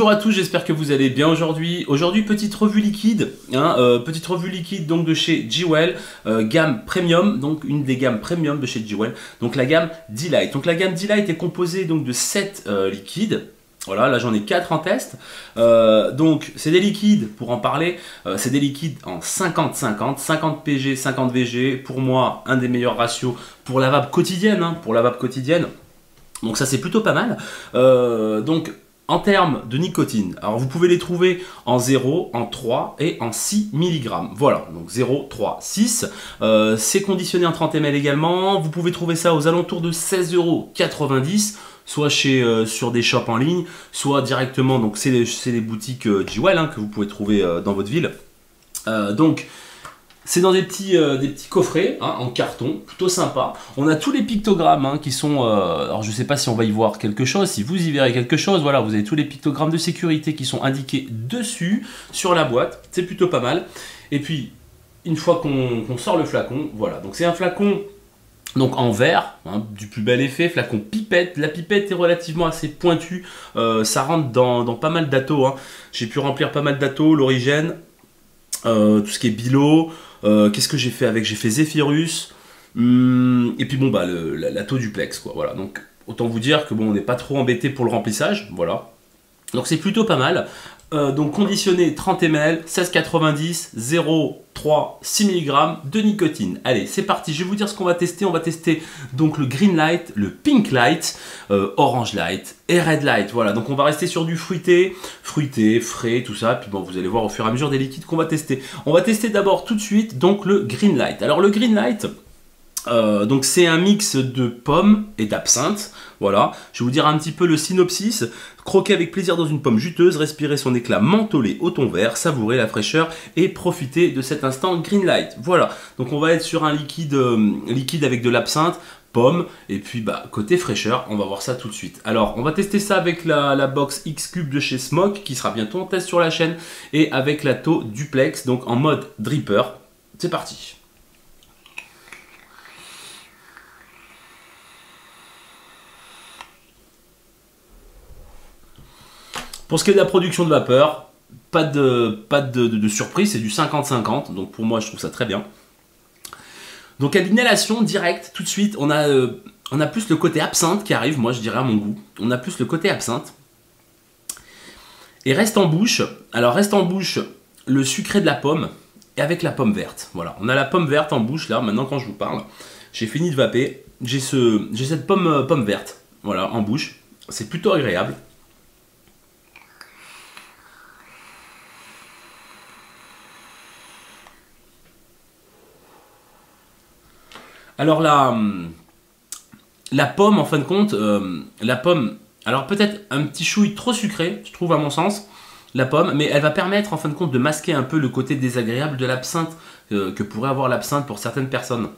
Bonjour à tous, j'espère que vous allez bien aujourd'hui. Aujourd'hui, petite revue liquide, petite revue liquide donc de chez Jewel, gamme premium, donc une des gammes premium de chez Jewel, donc la gamme D-Lite. Donc la gamme D-Lite est composée donc de 7 liquides. Voilà, là j'en ai 4 en test. Donc c'est des liquides, pour en parler, c'est des liquides en 50-50, 50 PG, 50 VG. Pour moi, un des meilleurs ratios pour la vape quotidienne, Donc ça c'est plutôt pas mal. Donc en termes de nicotine, alors vous pouvez les trouver en 0, en 3 et en 6 mg. Voilà, donc 0, 3, 6. C'est conditionné en 30 ml également. Vous pouvez trouver ça aux alentours de 16,90 €, soit sur des shops en ligne, soit directement, donc c'est les boutiques Jewel que vous pouvez trouver dans votre ville. Donc c'est dans des petits coffrets en carton, plutôt sympa. On a tous les pictogrammes qui sont... alors je ne sais pas si on va y voir quelque chose, si vous y verrez quelque chose, voilà, vous avez tous les pictogrammes de sécurité qui sont indiqués dessus, sur la boîte, c'est plutôt pas mal. Et puis, une fois qu'on sort le flacon, voilà, donc c'est un flacon donc en verre, du plus bel effet, flacon pipette. La pipette est relativement assez pointue, ça rentre dans pas mal d'atos. J'ai pu remplir pas mal d'atos, l'origine, tout ce qui est Bilo. Qu'est-ce que j'ai fait avec? J'ai fait Zephyrus, et puis bon l'ato duplex quoi. Voilà, donc autant vous dire que bon, on n'est pas trop embêté pour le remplissage, voilà. Donc c'est plutôt pas mal. Donc conditionné 30 ml, 16,90, 0,3, 6 mg de nicotine. Allez, c'est parti, je vais vous dire ce qu'on va tester. On va tester donc le Green Light, le Pink Light, Orange Light et Red Light. Voilà, donc on va rester sur du fruité, frais, tout ça. Puis bon, vous allez voir au fur et à mesure des liquides qu'on va tester. On va tester d'abord tout de suite donc le Green Light. Alors le Green Light, donc c'est un mix de pommes et d'absinthe. Voilà, je vais vous dire un petit peu le synopsis. Croquer avec plaisir dans une pomme juteuse, respirer son éclat mentholé au thon vert, savourer la fraîcheur et profiter de cet instant Green Light. Voilà, donc on va être sur un liquide avec de l'absinthe, pomme, et puis côté fraîcheur, on va voir ça tout de suite. Alors, on va tester ça avec la box X-Cube de chez Smoke, qui sera bientôt en test sur la chaîne, et avec la To Duplex, donc en mode dripper. C'est parti. Pour ce qui est de la production de vapeur, pas de surprise, c'est du 50-50, donc pour moi je trouve ça très bien. Donc à l'inhalation directe, tout de suite, on a plus le côté absinthe qui arrive, moi je dirais à mon goût. On a plus le côté absinthe. Et reste en bouche, alors reste en bouche le sucré de la pomme et avec la pomme verte. Voilà, on a la pomme verte en bouche là, maintenant quand je vous parle. J'ai fini de vaper, j'ai cette pomme verte, voilà, en bouche. C'est plutôt agréable. Alors la pomme, en fin de compte, la pomme, alors peut-être un petit chouille trop sucré, je trouve à mon sens, la pomme, mais elle va permettre en fin de compte de masquer un peu le côté désagréable de l'absinthe que pourrait avoir l'absinthe pour certaines personnes.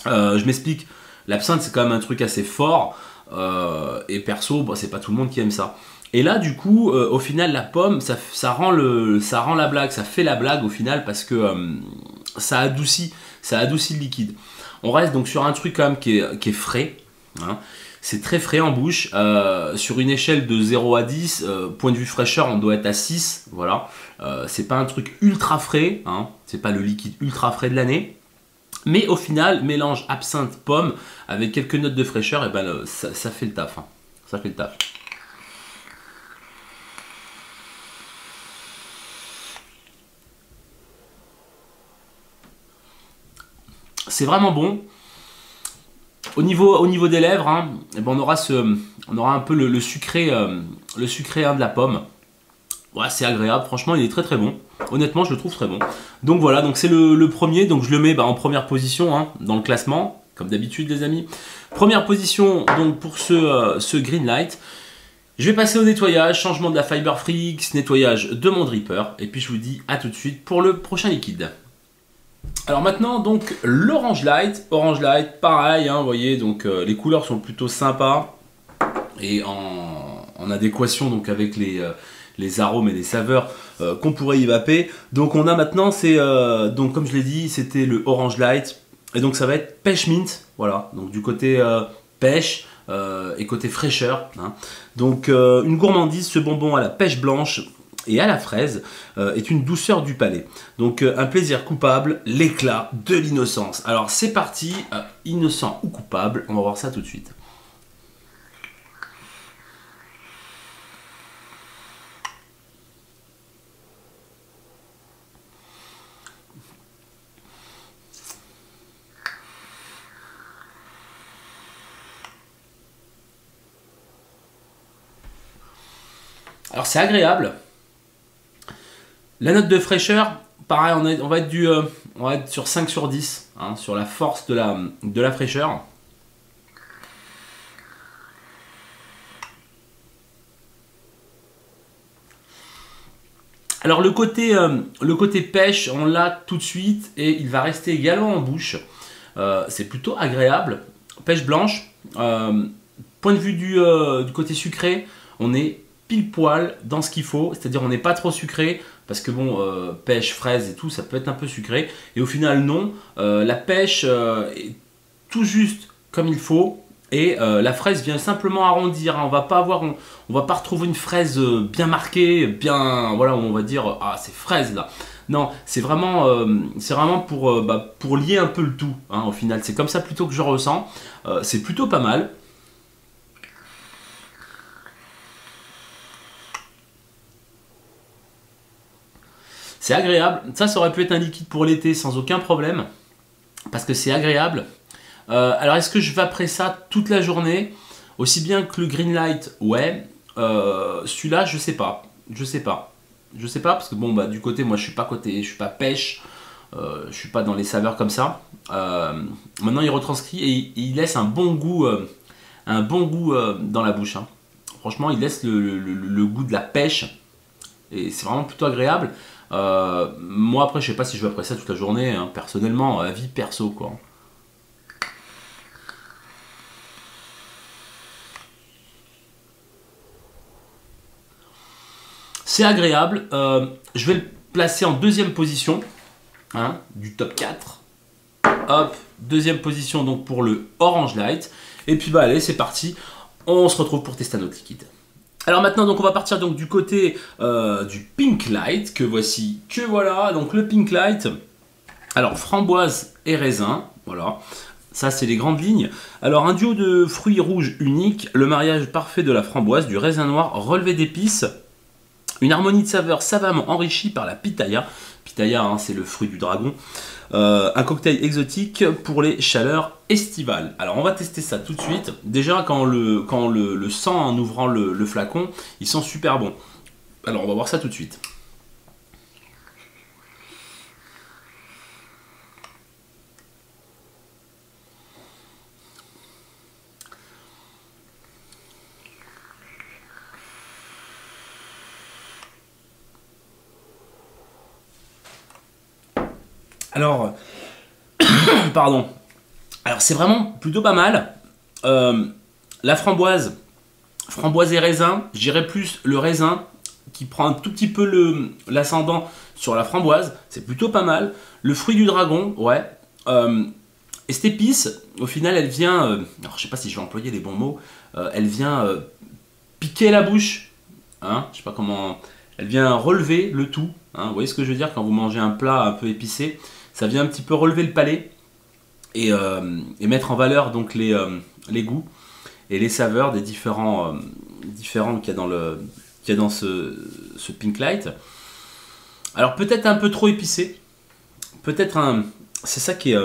Je m'explique, l'absinthe c'est quand même un truc assez fort, et perso, c'est pas tout le monde qui aime ça. Et là du coup, au final la pomme, ça rend la blague, ça fait la blague au final parce que ça adoucit le liquide. On reste donc sur un truc quand même qui est frais, c'est très frais en bouche, sur une échelle de 0 à 10, point de vue fraîcheur on doit être à 6, voilà. C'est pas un truc ultra frais, c'est pas le liquide ultra frais de l'année, mais au final, mélange absinthe pomme avec quelques notes de fraîcheur, et ça fait le taf, ça fait le taf. C'est vraiment bon. Au niveau des lèvres, on aura un peu le sucré de la pomme. Ouais, c'est agréable, franchement il est très très bon. Honnêtement je le trouve très bon. Donc voilà, donc c'est le premier, donc je le mets en première position dans le classement, comme d'habitude les amis. Première position donc pour ce Green Light. Je vais passer au nettoyage, changement de la Fiber Freaks, nettoyage de mon dripper, et puis je vous dis à tout de suite pour le prochain liquide. Alors maintenant donc l'Orange Light, pareil, vous voyez, donc les couleurs sont plutôt sympas et en adéquation donc avec les arômes et les saveurs qu'on pourrait y vaper. Donc on a maintenant, donc comme je l'ai dit, c'était le Orange Light, et donc ça va être pêche mint, voilà, donc du côté pêche, et côté fraîcheur. Hein. Donc une gourmandise, ce bonbon à la pêche blanche et à la fraise est une douceur du palais. Donc un plaisir coupable, l'éclat de l'innocence. Alors c'est parti, innocent ou coupable, on va voir ça tout de suite. Alors c'est agréable. La note de fraîcheur, pareil, on va être sur 5 sur 10, hein, sur la force de la fraîcheur. Alors le côté pêche, on l'a tout de suite et il va rester également en bouche. C'est plutôt agréable. Pêche blanche, point de vue du côté sucré, on est pile poil dans ce qu'il faut, c'est-à-dire on n'est pas trop sucré, parce que bon, pêche, fraise et tout, ça peut être un peu sucré, et au final non, la pêche est tout juste comme il faut, et la fraise vient simplement arrondir, hein. On va pas retrouver une fraise bien marquée, bien, voilà, on va dire, ah c'est fraise là. Non, c'est vraiment pour lier un peu le tout, hein, au final, c'est comme ça plutôt que je ressens, c'est plutôt pas mal. C'est agréable, ça aurait pu être un liquide pour l'été sans aucun problème, parce que c'est agréable. Alors est-ce que je vais après ça toute la journée? Aussi bien que le green light, ouais. Celui-là, je sais pas. Je sais pas parce que bon, bah, du côté, moi je suis pas pêche, je suis pas dans les saveurs comme ça. Maintenant il retranscrit et il laisse un bon goût dans la bouche. Hein. Franchement, il laisse le goût de la pêche et c'est vraiment plutôt agréable. Moi après je sais pas si je vais après ça toute la journée, hein, personnellement, vie perso quoi. C'est agréable, je vais le placer en deuxième position, hein, du top 4. Hop, deuxième position donc pour le Orange Light. Et puis bah allez c'est parti, on se retrouve pour tester un autre liquide. Alors maintenant, donc on va partir donc du côté du Pink Light, que voici, que voilà. Donc le Pink Light, alors framboise et raisin, voilà. Ça, c'est les grandes lignes. Alors un duo de fruits rouges unique, le mariage parfait de la framboise, du raisin noir relevé d'épices, une harmonie de saveurs savamment enrichie par la pitaya. Pitaya, hein, c'est le fruit du dragon. Un cocktail exotique pour les chaleurs estivales. Alors on va tester ça tout de suite. Déjà quand on le sent en ouvrant le flacon, il sent super bon. Alors on va voir ça tout de suite. Alors, pardon. Alors c'est vraiment plutôt pas mal. La framboise et raisin, je dirais plus le raisin qui prend un tout petit peu l'ascendant sur la framboise. C'est plutôt pas mal. Le fruit du dragon, ouais. Et cette épice, au final, elle vient... alors je sais pas si je vais employer les bons mots. Elle vient piquer la bouche. Hein, je sais pas comment... Elle vient relever le tout. Hein, vous voyez ce que je veux dire quand vous mangez un plat un peu épicé. Ça vient un petit peu relever le palais et mettre en valeur donc les goûts et les saveurs des différents qu'il y a dans ce Pink Light. Alors peut-être un peu trop épicé, c'est ça qui est...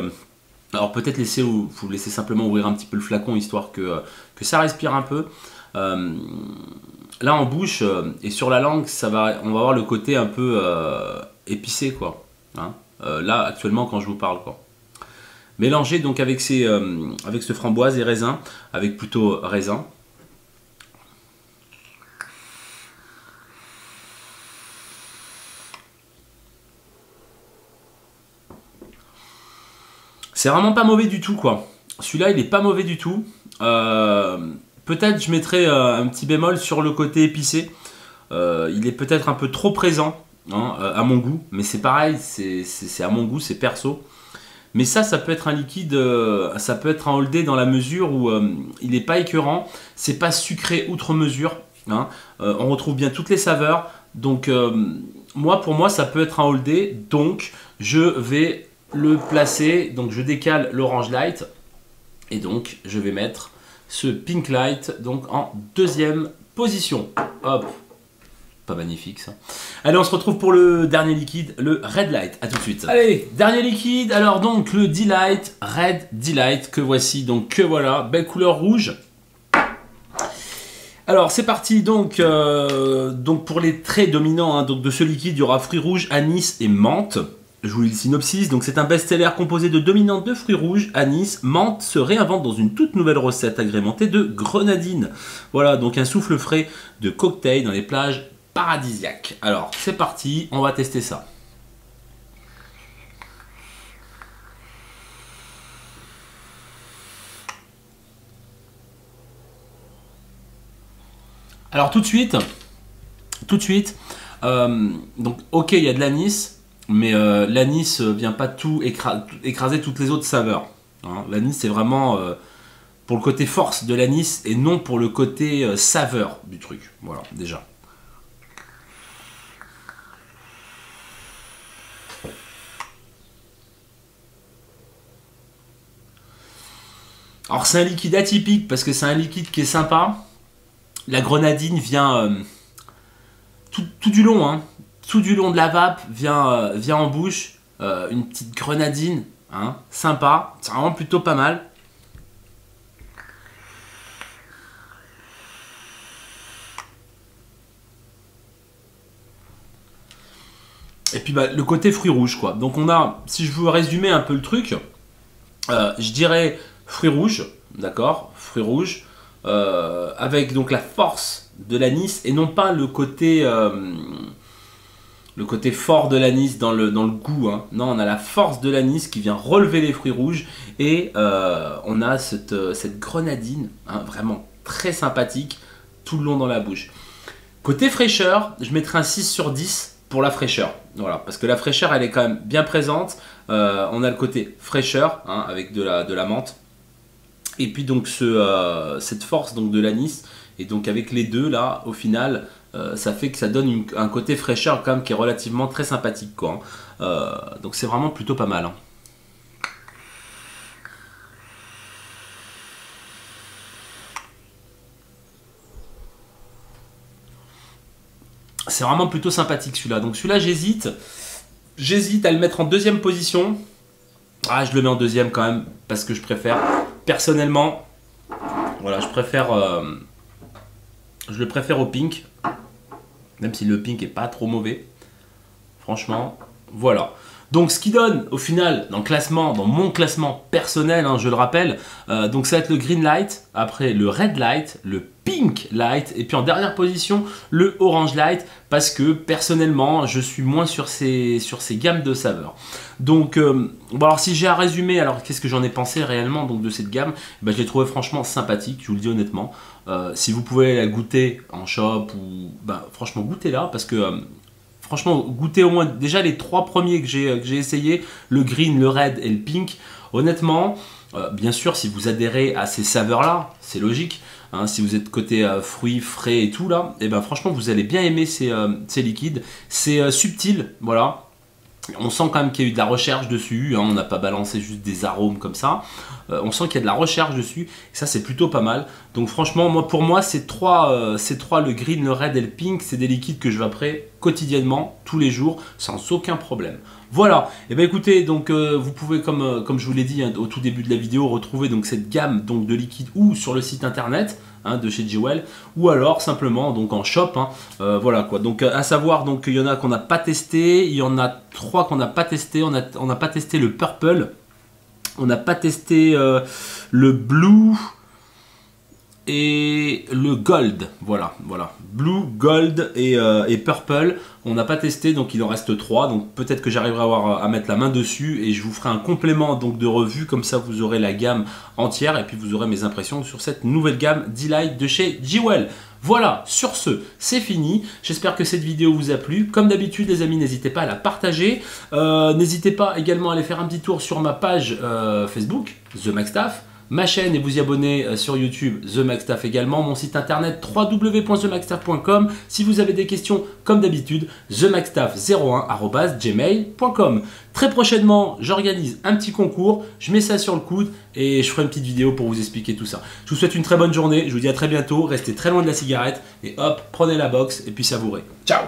alors peut-être vous laissez simplement ouvrir un petit peu le flacon histoire que ça respire un peu. Là en bouche et sur la langue, on va avoir le côté un peu épicé quoi. Hein. Là actuellement quand je vous parle quoi. Mélangé donc avec ce framboise et raisin, avec plutôt raisin. C'est vraiment pas mauvais du tout quoi. Celui-là il est pas mauvais du tout. Peut-être je mettrai un petit bémol sur le côté épicé. Il est peut-être un peu trop présent hein, à mon goût, mais c'est pareil, c'est à mon goût, c'est perso. mais ça peut être un liquide, ça peut être un all day dans la mesure où il n'est pas écœurant, c'est pas sucré outre mesure, hein. On retrouve bien toutes les saveurs, donc pour moi ça peut être un all day, donc je vais le placer, donc je décale l'Orange Light, et donc je vais mettre ce Pink Light donc en deuxième position. Hop, pas magnifique ça. Allez, on se retrouve pour le dernier liquide, le Red Light. À tout de suite. Allez, dernier liquide. Alors donc le D-Light, Red D-Light que voici. Donc que voilà, belle couleur rouge. Alors c'est parti donc pour les traits dominants, hein, donc de ce liquide, il y aura fruits rouges, anis et menthe. Je vous lis le synopsis. Donc c'est un best-seller composé de dominantes de fruits rouges, anis, menthe, se réinvente dans une toute nouvelle recette agrémentée de grenadine. Voilà, donc un souffle frais de cocktail dans les plages paradisiaques. Alors c'est parti, on va tester ça. Alors tout de suite, donc ok, il y a de l'anis. Mais l'anis vient pas tout écraser toutes les autres saveurs. Hein. L'anis, c'est vraiment pour le côté force de l'anis et non pour le côté saveur du truc. Voilà, déjà. Alors c'est un liquide atypique parce que c'est un liquide qui est sympa. La grenadine vient tout du long, hein. Tout du long de la vape vient en bouche, une petite grenadine, hein, sympa, c'est vraiment plutôt pas mal. Et puis le côté fruits rouges quoi. Donc on a, si je veux résumer un peu le truc, je dirais fruits rouges, d'accord, fruits rouges, avec donc la force de l'anis et non pas le côté fort de l'anis dans le goût, hein. Non, on a la force de l'anis qui vient relever les fruits rouges et on a cette grenadine, hein, vraiment très sympathique tout le long dans la bouche. Côté fraîcheur, je mettrai un 6 sur 10 pour la fraîcheur. Voilà, parce que la fraîcheur elle est quand même bien présente. On a le côté fraîcheur, hein, avec de la menthe. Et puis donc cette force donc de l'anis. Et donc avec les deux là, au final, ça fait que ça donne un côté fraîcheur quand même qui est relativement très sympathique quoi. Donc c'est vraiment plutôt pas mal, hein. C'est vraiment plutôt sympathique celui-là. Donc celui-là j'hésite à le mettre en deuxième position. Ah, je le mets en deuxième quand même parce que je préfère personnellement. Voilà, je le préfère au pink. Même si le pink est pas trop mauvais. Franchement, voilà. Donc ce qui donne au final dans le classement, dans mon classement personnel, hein, je le rappelle, donc ça va être le green light, après le red light, le pink light, et puis en dernière position le orange light, parce que personnellement je suis moins sur ces gammes de saveurs. Donc bon, alors si j'ai à résumer, alors qu'est-ce que j'en ai pensé réellement donc de cette gamme, ben, je l'ai trouvé franchement sympathique, je vous le dis honnêtement. Si vous pouvez la goûter en shop ou ben, franchement goûtez-la parce que franchement, goûtez au moins déjà les trois premiers que j'ai essayé, le green, le red et le pink. Honnêtement, bien sûr, si vous adhérez à ces saveurs-là, c'est logique. Hein, si vous êtes côté fruits frais et tout là, et ben franchement, vous allez bien aimer ces liquides. C'est subtil, voilà. On sent quand même qu'il y a eu de la recherche dessus, hein, on n'a pas balancé juste des arômes comme ça. On sent qu'il y a de la recherche dessus, et ça c'est plutôt pas mal. Donc franchement, pour moi, ces trois, le green, le red et le pink, c'est des liquides que je vaperai quotidiennement, tous les jours, sans aucun problème. Voilà, et bien écoutez, donc vous pouvez, comme je vous l'ai dit hein, au tout début de la vidéo, retrouver donc cette gamme donc, de liquides ou sur le site internet. Hein, de chez Jewel, ou alors simplement donc en shop, hein, voilà quoi. Donc à savoir donc il y en a qu'on n'a pas testé, il y en a 3 qu'on n'a pas testé, on n'a pas testé le purple, on n'a pas testé le blue et le gold, voilà, blue, gold et purple, on n'a pas testé, donc il en reste 3, donc peut-être que j'arriverai à mettre la main dessus et je vous ferai un complément donc de revue, comme ça vous aurez la gamme entière et puis vous aurez mes impressions sur cette nouvelle gamme D-Light de chez Jewel. Voilà, sur ce, c'est fini. J'espère que cette vidéo vous a plu. Comme d'habitude, les amis, n'hésitez pas à la partager. N'hésitez pas également à aller faire un petit tour sur ma page Facebook, The MacStaff. Ma chaîne et vous y abonner sur YouTube, The MacStaff également, mon site internet www.themacstaff.com. Si vous avez des questions, comme d'habitude, themacstaff01@gmail.com. Très prochainement, j'organise un petit concours, je mets ça sur le coude et je ferai une petite vidéo pour vous expliquer tout ça. Je vous souhaite une très bonne journée, je vous dis à très bientôt, restez très loin de la cigarette et hop, prenez la box et puis savourez. Ciao!